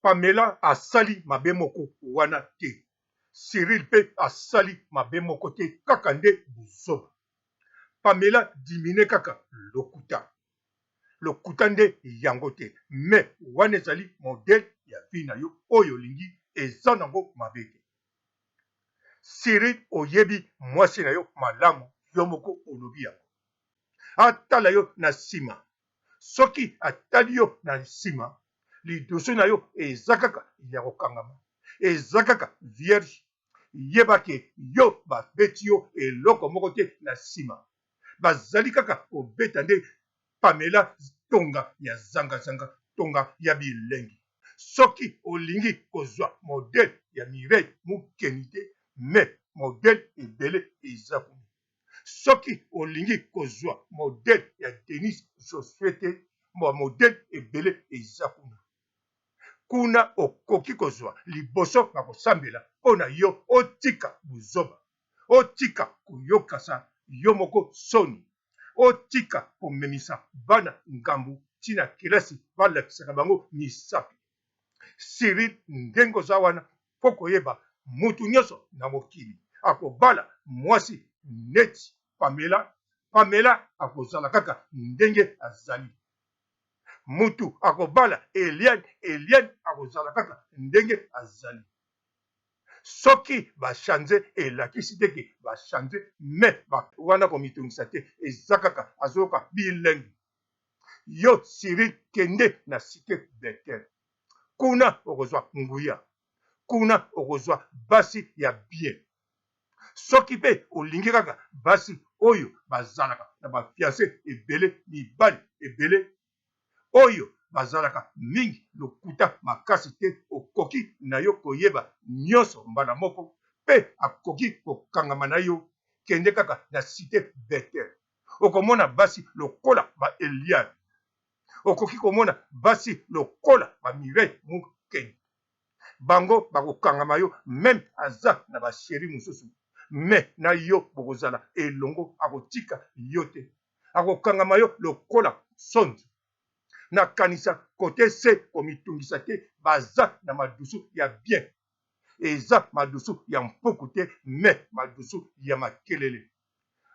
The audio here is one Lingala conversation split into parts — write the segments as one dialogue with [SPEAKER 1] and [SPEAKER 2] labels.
[SPEAKER 1] Pamela asali mabe moko wana te. Cyril pe asali mabe moko te kaka nde buzoba. Pamela dimine kaka lokuta nde yango te. Me wana ezali modele ya vie na yo oyo olingi eza nango mabe te. Cyril oyebi mwasi na yo malamu yo moko olobi yango. Atala yo na nsima. Soki atali yo na nsima, lidusu na yo eza kaka ya kokangama, eza kaka vierge. Yebake yo babeti yo eloko moko te na nsima. Bazali kaka kobeta nde Pamela tonga ya zanga-zanga, tonga ya bilengi. Soki olingi kozwa modele ya Mireille Mukeni te, me modele ebele eza kuna. Soki olingi kozwa modele ya Denis Josué te, modele ebele eza kuna. Kuna okoki kozwa liboso na kosambela mpona yo otika buzoba, otika koyokasa yo moko soni, otika komemisa bana ngambu ntina kelasi balakisaka bango misapi. Cyril ndenge oza wana mpo koyeba mutu nyonso na mokili akobala mwasi neti Pamela akozala kaka ndenge azali. Mutu akobala Eliane akozala kaka ndenge azali. Soki bachange elakisi teke bachange, me wana komitungisa te, eza kaka azoyoka bilengi. Yo Cyril kende na Cité Bethel. Kuna okozwa nguya, kuna okozwa basi ya bien. Soki pe olingi kaka basi oyo bazalaka na bafiancé ebele, mibali ebele oyo bazalaka mingi lokuta makasi te, okoki na yo koyeba nyonso mbala moko, pe akoki kokangama na yo. Kende kaka na Cité Bethel. Okomona basi lokola ba Eliane, okoki komona basi lokola ba Mireille Mukeni. Bango bakokangama yo, meme aza na basheri mosusu, me na yo bokozala elongo, akotika yo te. Akokangama yo lokola sonzi. Nakanisa kote se komitungisa te, baza na madusu ya bien. Eza madusu ya mpuku te, me madusu ya makelele.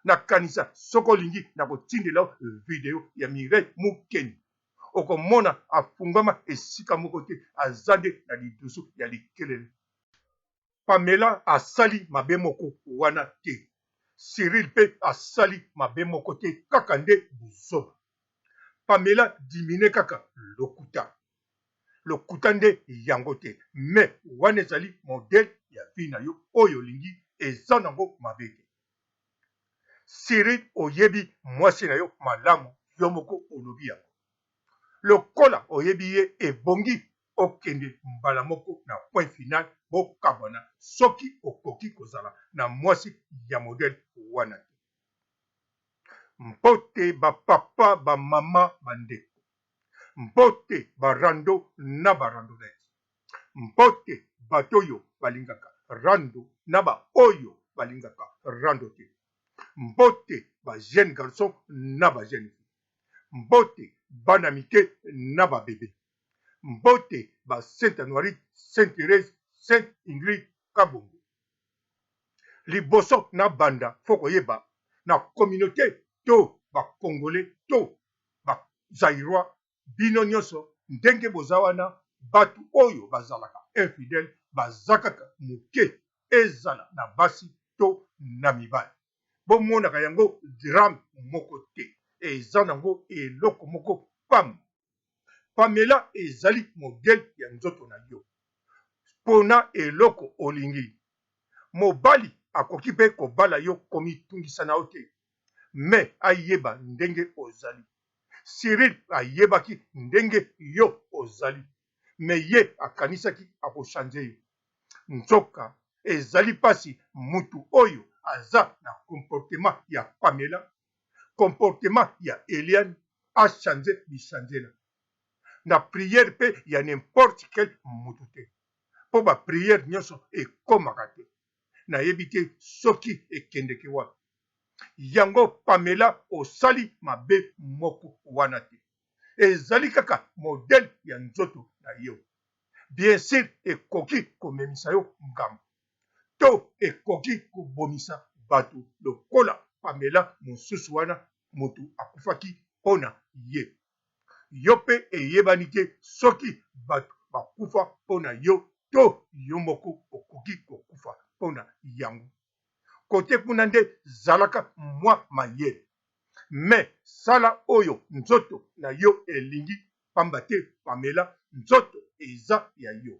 [SPEAKER 1] Nakanisa soko olingi na kotindela video ya Mireille Mukeni, okomona afungama esika moko te, azande na lidusu ya likelele. Pamela asali mabe moko wana te. Cyril pe asali mabe moko te kaka nde buzoba. Pamela dimine kaka lokuta nde yango te. Me wana ezali modele ya vie na yo oyo olingi eza nango mabe te. Cyril oyebi mwasi na yo malamu yo moko olobi yango. Lokola oyebi ye ebongi okende mbala moko na point final, bokabwana soki okoki kozala na mwasi ya modele wana te. Mpote bapapa bamama bandeko, mpote barando na barandonete, mpote bato oyo balingaka rando na ba oyo balingaka rando te, mpote ba jeune garçon na ba jeune fille, mpote bana mike na ba bebe, mpote ba Sainte Anoirite, Sainte Thérèse, Sainte Ingrid Kabongo. Liboso na banda fo koyeba na communauté to ba Congolais to ba Zaïrois, bino nyonso ndenge boza wana, batu oyo bazalaka infidèle baza kaka moke, ezala na basi to na mibali. Bomonaka yango drame moko te, eza nango eloko moko pamba. Pamela ezali modele ya nzoto na yo mpona eloko olingi. Mobali akoki pe kobala yo komitungisa na yo te, me ayeba ndenge ozali. Cyril ayebaki ndenge yo ozali, me ye akanisaki akochange yo. Nzoka ezali pasi mutu oyo aza na comportement ya Pamela, comportement ya Eliane achange bichanzela. Na priere pe ya n'importe quel mutu te, po ba priere nyonso ekomaka te. Nayebi te soki ekendeki wapi. Yango Pamela osali mabe moko wana te. Ezali kaka modele ya nzoto na yo. bien sûr ekoki komemisa yo ngambo to ekoki kobomisa bato lokola Pamela mosusu wana moto akufaki mpona ye. Yo mpe eyebani te soki bato bakufa mpona yo to yo moko okoki kokufa mpona yango. Kote kuna nde zalaka mwa mayele. Me sala oyo nzoto na yo elingi, pamba te Pamela nzoto eza ya yo.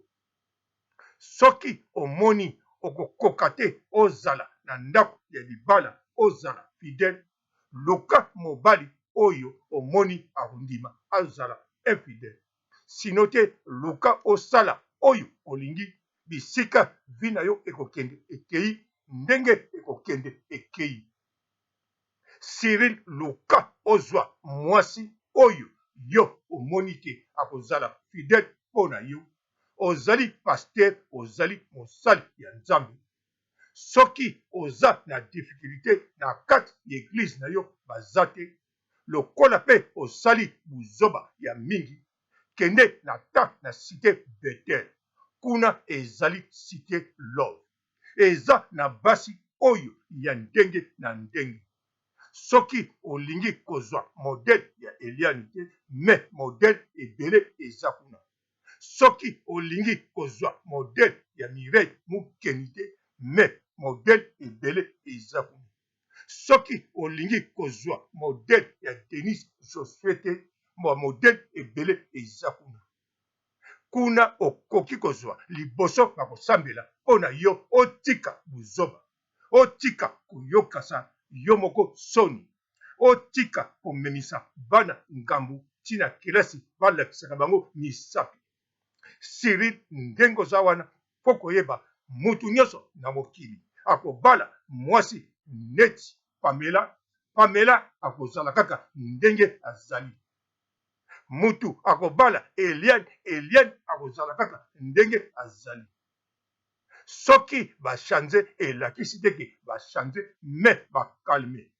[SPEAKER 1] Soki omoni okokoka te ozala na ndako ya libala, ozala fidèle, luka mobali oyo omoni akondima azala infidèle. Sino te luka osala oyo olingi, bisika vi na yo ekokende ekei ndenge ekokende ekei. Cyril luka ozwa mwasi oyo yo omoni te akozala fidèle mpona yo. Ozali pasteur, ozali mosali ya Nzambe. Soki oza na difficulté na kati ya église na yo baza te, lokola pe osali buzoba ya mingi, kende na ta na cité Bethel. Kuna ezali cité Love. Eza na basi oyo ya ndenge na ndenge. Soki olingi kozwa modèle ya Eliani te, me modèle ebele eza kuna. Soki olingi kozwa modèle ya Mireille Mukeni te, me modèle ebele eza kuna. Soki olingi kozwa modèle ya Denis Josué te, modèle ebele eza kuna. Kuna okoki kozwa liboso bakosambela mpona yo otika buzoba, otika koyokasa yo moko soni, otika komemisa bana ngambu ntina kelasi balakisaka bango misapi. Cyril ndenge oza wana mpo koyeba mutu nyonso na mokili akobala mwasi neti Pamela akozala kaka ndenge azali. Mutu akobala Eliane akozala kaka ndenge azali. Soki bachange elakisi teke bachange me bakalme.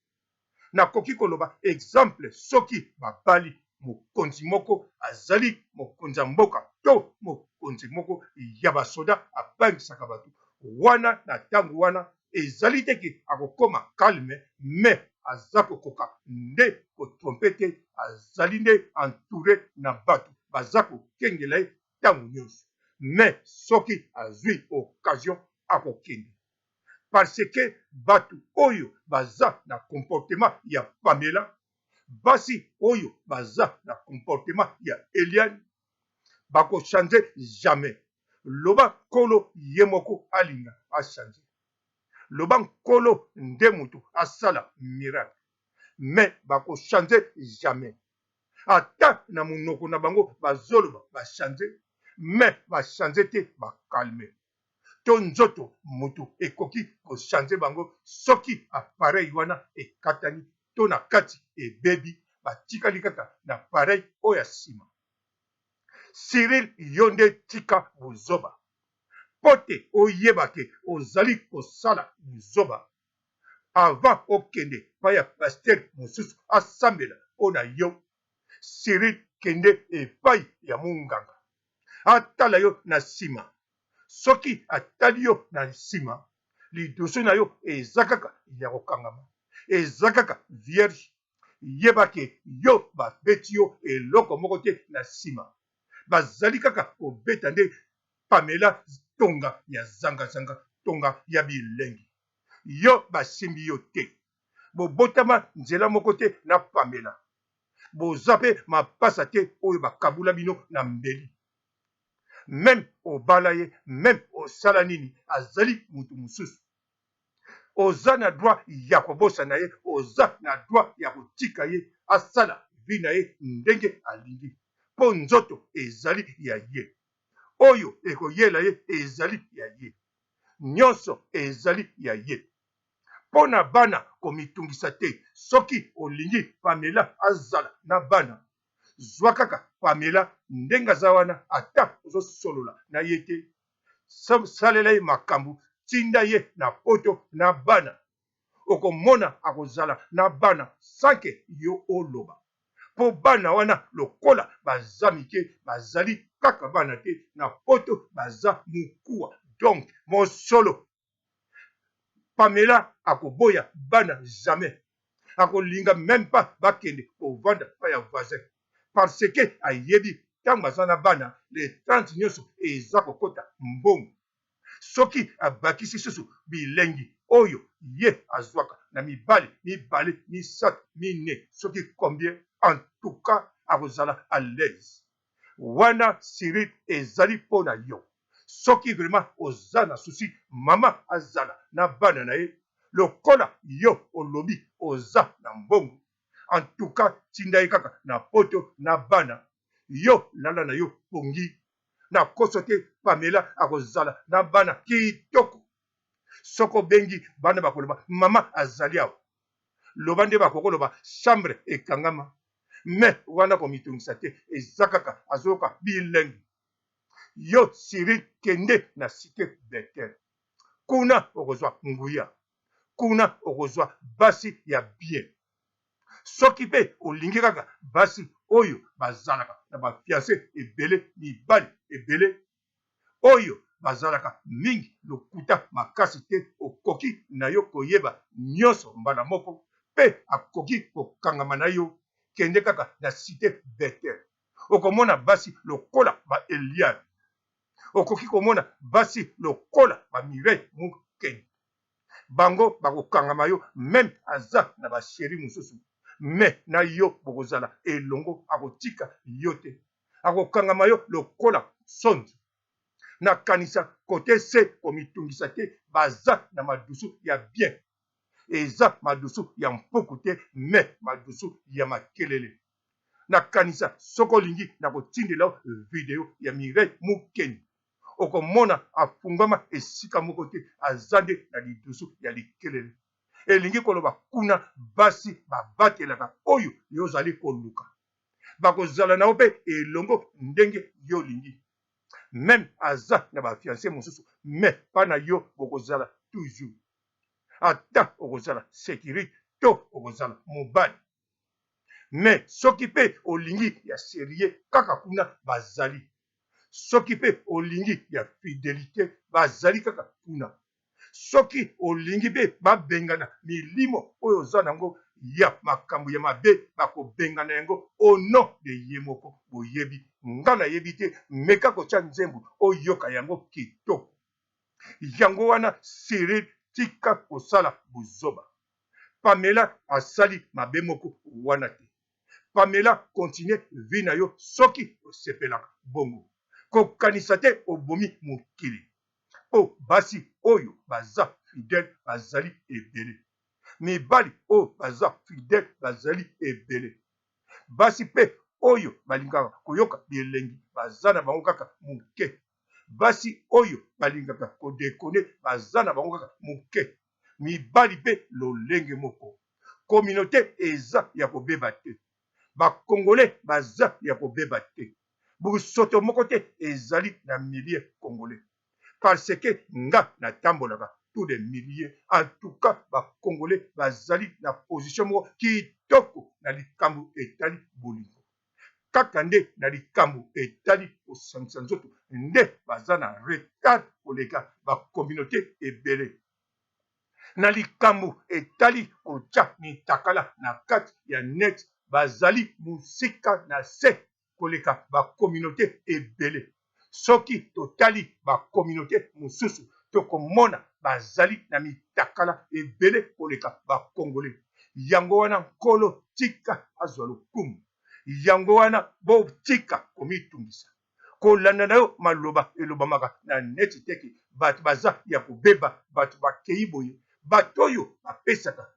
[SPEAKER 1] Nakoki koloba exemple soki babali mokonzi moko azali mokonzi ya mboka to mokonzi moko ya basoda abangisaka bato wana na ntango wana ezali teke akokoma kalme me aza kokoka nde kotrompe te, azali nde entouré na bato baza kokengela ye ntango nyonso. Me soki azwi occasion akokende, parce que bato oyo baza na comportement ya Pamela, basi oyo baza na comportement ya Eliane, bakochange jamais. Loba nkolo ye moko alinga achange. Loba nkolo nde mutu asala miracle, me bakochange jamais. Ata na monoko na bango bazoloba bachange, me bachange te bakalme. To nzoto mutu ekoki kochange bango soki appareil wana ekatani to na kati ebebi, batikali kaka na appareil oyo ya nsima. Cyril yo nde tika buzoba. Pote oyeba ke ozali kosala buzoba avant okende pa ya pasteur mosusu asambela mpona yo. Cyril kende epai ya munganga atala yo na nsima. Soki atali yo na nsima, lidoso na yo eza kaka ya kokangama, eza kaka vierge. Yeba ke yo babeti yo eloko moko te na nsima. Bazali kaka kobeta nde Pamela tonga ya zanga-zanga, tonga ya bilengi. Yo basimbi yo te. Bobotama nzela moko te na Pamela. Boza pe mapasa te oyo bakabula bino na mbeli. Même obala ye, même osala nini, azali mutu mosusu. Oza na droit ya kobosana ye, oza na droit ya kotika ye asala vi na ye ndenge alingi. Po nzoto ezali ya ye. Oyo ekoyela ye ezali ya ye. Nyonso ezali ya ye. Pona bana komitungisa te, soki olingi Pamela azala na bana, zwa kaka Pamela ndenge aza wana, ata ozosolola na ye te, salela ye makambo, tinda ye na poto na bana. Okomona akozala na bana sanke yo oloba. po bana wana lokola baza mike bazali kaka bana te na poto baza mukuwa. Donc mosolo Pamela akoboya bana jamais, akolinga même pas bakende kovanda pa ya voisin, parce que ayebi ntango baza na bana le 30 nyonso eza kokota mbongo. Soki abakisi susu bilengi oyo ye azwaka na mibale misato mine, soki combien, en tout cas akozala à l'aise. Wana siri ezali mpo na yo. Soki vraiment oza na susi mama azala na bana na ye lokola yo olobi oza na mbongo, en tout cas tinda ye kaka na poto na bana, yo lala na yo pongi na koso te. Pamela akozala na bana kitoko. Soko bengi bana bakoloba mama azali awa, loba nde bakokoloba chambre ekangama, me wana komitungisa te, eza kaka azoyoka bilengi. Yo siri kende na site Betel, kuna okozwa nguya, kuna okozwa basi ya bien. Soki pe olingi kaka basi oyo bazalaka na bafiance ebele, mibali ebele oyo bazalaka mingi lokuta makasi te, okoki na yo koyeba nyonso mbala moko, pe akoki kokangama na yo. Kende kaka na site Betel, okomona basi lokola ba Eliab, okoki komona basi lokola ba Mireille Mukeni. Bango bakokangama yo, même aza na basheri mosusu, me na yo bokozala elongo, akotika yo te, akokangama yo lokola sonzo. Na kanisa kote se komitungisa te, baza na madusu ya bien, eza madusu ya mpuku te, me madusu ya makelele. Na kanisa soko lingi na kotindela video ya Mireille Mukeni, okomona afungama esika moko te, azande na lidusu ya likelele. Elingi koloba kuna basi babatelaka oyo yozali koluka, bakozala na ope elongo ndenge yo lingi. Même aza na bafiancé mosusu, me pa na yo bokozala toujours. Ata okozala sécurité to okozala mobali, me soki pe olingi ya serie kaka kuna bazali, soki pe olingi ya fidélité bazali kaka kuna, soki olingi pe babengana milimo oyo oza nango ya makambo ya mabe, bakobengana yango au nom de ye moko. Boyebi nga nayebi te, meka kotya nzembo oyoka yango kitoko. Yango wana siri tika kosala buzoba. Pamela asali mabe moko wana te. Pamela continue vi na yo soki osepelaka bongo, kokanisa te obomi mokili. Po basi oyo baza fidèle bazali ebele, mibali oyo baza fidèle bazali ebele, basi pe oyo balingaka koyoka bilengi baza na bango kaka moke, basi oyo balingaka kodekone baza na bango kaka moke, mibali pe lolenge moko. Communauté eza ya kobeba te, bakongole baza ya kobeba te, busoto moko te ezali na milieu congolais, parce que nga natambolaka tous les milliers. En tout cas bakongole bazali na position moko kitoko na likambo etali bolingo, kaka nde na likambo etali kosangisa nzoto nde baza na retard koleka bacommunauté ebele. Na likambo etali kotya mitakala na kati ya net, bazali musika na se koleka bacommunauté ebele. Soki totali bacommunauté mosusu tokomona bazali na mitakala ebele koleka bakongole. Yango wana nkolo tika azwa lokumu, yango wana botika komitungisa, kolanda na yo maloba elobamaka na neti teke bato baza ya kobeba, bato bakei boye, bato oyo bapesaka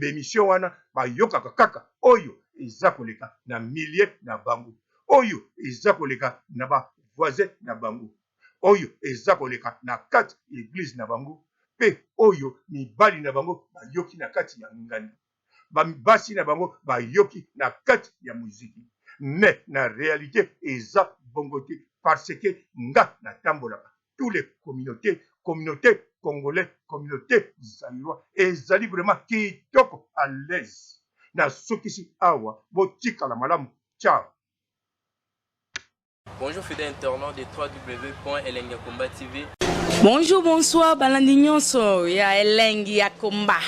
[SPEAKER 1] bemission wana bayokaka kaka oyo eza koleka na milieu na bango, oyo eza koleka na bavoisin na bango, oyo eza koleka na kati ya église na bango, pe oyo mibali na bango bayoki na kati ya nganda, basi na bango bayoki na kati ya muziki. Mais na réalité eza bongo te, parce que nga natambolaka tous les communautés congolais, communauté zaïrois, ezali vraiment kitoko à l'aise na sokisi awa botikala malamu. Ciao.
[SPEAKER 2] Bonjour fidèles internautes de www.elengiakomba TV.
[SPEAKER 3] Bonjour, bonsoir, balandi nyonso ya Elengi ya Komba.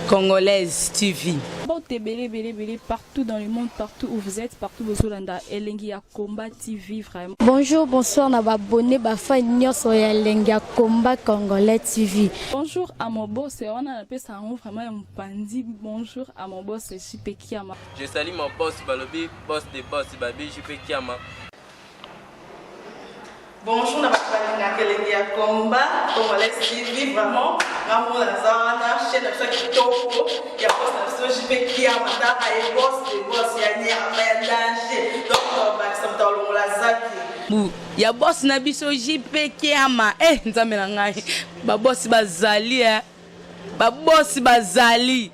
[SPEAKER 3] Congolaise TV.
[SPEAKER 4] Bon, t'es belé partout dans le monde, partout où vous êtes, partout où vous êtes, Elengi ya Komba TV, vraiment.
[SPEAKER 5] Bonjour, bonsoir, na abonné bafa nyonso ya Elengi ya Komba Congolais TV.
[SPEAKER 4] Bonjour à mon boss, on a appelé ça vraiment un pandi. Bonjour à mon boss, JP Kiama.
[SPEAKER 2] Je salue mon boss Balobi, boss des boss Babi, JP Kiama.
[SPEAKER 3] Bonjour, na Elengi ya Komba Congolais TV, vraiment. Ngamo na zana chaîne ça kitoko ya boss na JP Kiama ta ay boss des boss ya ni ya danger. Donc ba samta longola zaki. Ya boss na biso JP Kiama nzambe na ngai ba boss bazali ba boss bazali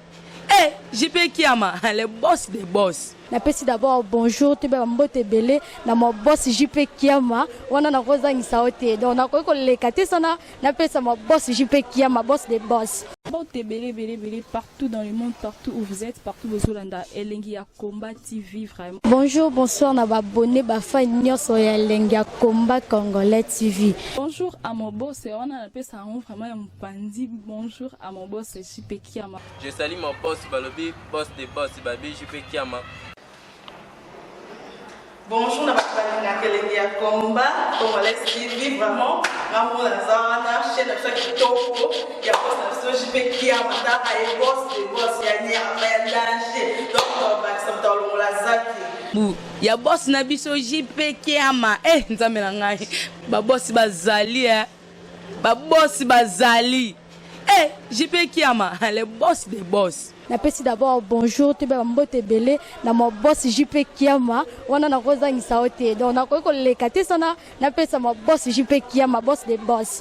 [SPEAKER 3] JP Kiama le boss des boss.
[SPEAKER 5] Napesi d'abord bonjour te ba mbote belé na mo boss JP Kiama wana na kozangisa ote donc na ko lekate sana napesa mo boss JP Kiama boss des boss.
[SPEAKER 4] Bon, t'es belé partout dans le monde, partout où vous êtes, partout où vous êtes, Elengi ya Komba TV, vraiment.
[SPEAKER 5] Bonjour, bonsoir, na abonné bafa nyonso ya Elengi ya Komba Congolais TV.
[SPEAKER 4] Bonjour à mon boss, on a appelé ça vraiment un pandi. Bonjour à mon boss, JP Kiama.
[SPEAKER 2] Je salue mon boss Balobi, boss des boss Babi, JP Kiama.
[SPEAKER 3] Bonjour, na Elengi ya Komba Congolais TV, vraiment. Ngamo na zana chaîne ça kitoko ya boss na JP Kiama ta ay boss des boss ya ni ya danger. Donc ba samta longola zaki. Ya boss na biso JP Kiama nzambe na ngai ba boss bazali ba boss bazali JP Kiama le boss des boss.
[SPEAKER 5] Napesi d'abord bonjour te ba mbote belé na mo boss JP Kiama wana na kozangisa ote donc na ko lekate sana napesa mo boss JP Kiama boss des boss.